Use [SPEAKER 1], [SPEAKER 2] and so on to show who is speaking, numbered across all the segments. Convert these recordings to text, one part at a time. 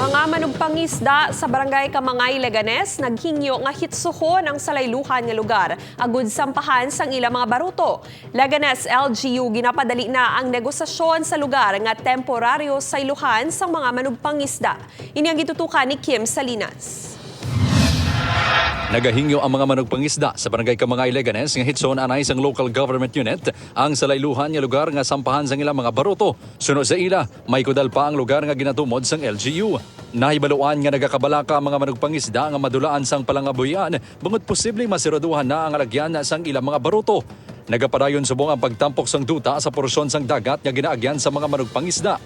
[SPEAKER 1] Mga manugpangisda sa barangay Kamangay, Leganes, naghingyo nga hitsuhon ang salayluhan nga lugar. Agud sampahan sang ilang mga baruto. Leganes LGU ginapadali na ang negosasyon sa lugar nga temporaryo sayluhan sang mga manugpangisda. Ini ang gitutukan ni Kim Salinas.
[SPEAKER 2] Nagahingyo ang mga manugpangisda sa barangay Kamangay, Leganes nga hitson anay sang local government unit ang salayluhan nga lugar nga sampahan sang ilang mga baruto. Sunod sa ila, may kudal pa ang lugar nga ginatumod sang LGU. Nahibaluan nga nagakabalaka ang mga manugpangisda nga madulaan sang palangabuyan bangod posibleng masiraduhan na ang alagyan sang ilang mga baruto. Nagapadayon subong ang pagtampok sang duta sa porsyon sang dagat nga ginaagyan sa mga manugpangisda.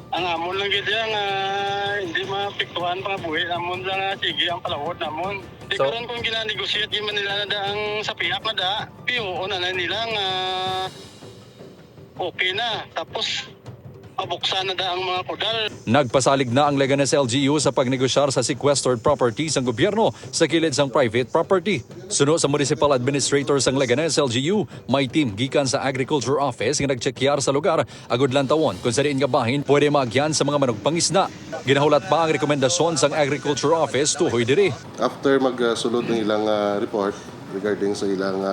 [SPEAKER 3] Ang amon lang gid nga hindi mapiktuhan pa buhi amon lang sige ang palawod namon. Di karon kung gina-negotiate man nila na ang sa piyak na da, piyo na nila nga okay na. Tapos mabuksan na da ang mga kudal.
[SPEAKER 2] Nagpasalig na ang Leganes LGU sa pagnegosyar sa sequestered properties ng gobyerno sa kilid sang private property. Suno sa Municipal Administrator sang Leganes LGU, may team gikan sa Agriculture Office nga nagtsekyar sa lugar agud lang tawon kung sa diin nga bahin pwede maagyan sa mga manugpangisda. Ginahulat pa ang rekomendasyon sang Agriculture Office tuhoy diri.
[SPEAKER 4] After magsulod ng ilang report regarding sa ilang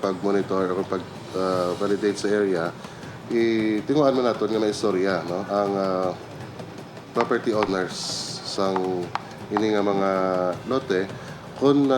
[SPEAKER 4] pag-monitor o pag-validate sa area, itinguhan mo natin nga may istorya, no? Ang property owners sang ini nga mga lote kung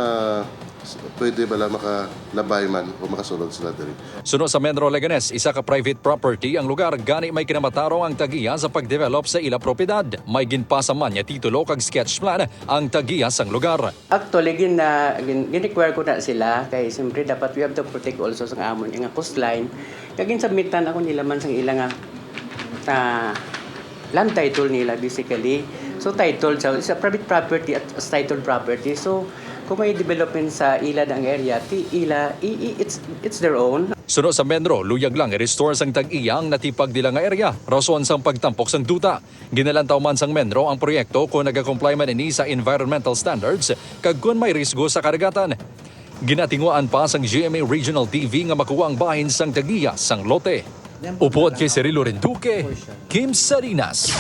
[SPEAKER 4] pwede bala makalabay man o makasulod sila diri.
[SPEAKER 2] Suno sa Menro Leganes, isa ka private property ang lugar gani may kinamatarong ang tagiya sa pagdevelop sa ila propiedad. May ginpasa man niya titulo kag sketch plan ang tagiya sang lugar.
[SPEAKER 5] Actually, gin-require ko na sila kay siyempre dapat we have to protect also sa amon nga coastline. Kagin submitan ako nila man sang ilang land title nila basically. So title sa private property at titled property. So kung may development sa ilad ang area, it's their own.
[SPEAKER 2] Suno sa Menro, luyag lang i-restore sang tag-iyang natipag nila nga area. Rason sang pagtampok sang duta. Ginalantaw man sang Menro ang proyekto kung nagakomply man ini sa environmental standards kag kung may risgo sa karagatan. Ginatinguan pa sang GMA Regional TV nga makuha ang bahin sang tagiya sang lote. Upod kay Cirilo Renduque, Kim Salinas,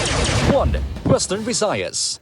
[SPEAKER 2] One Western Visayas.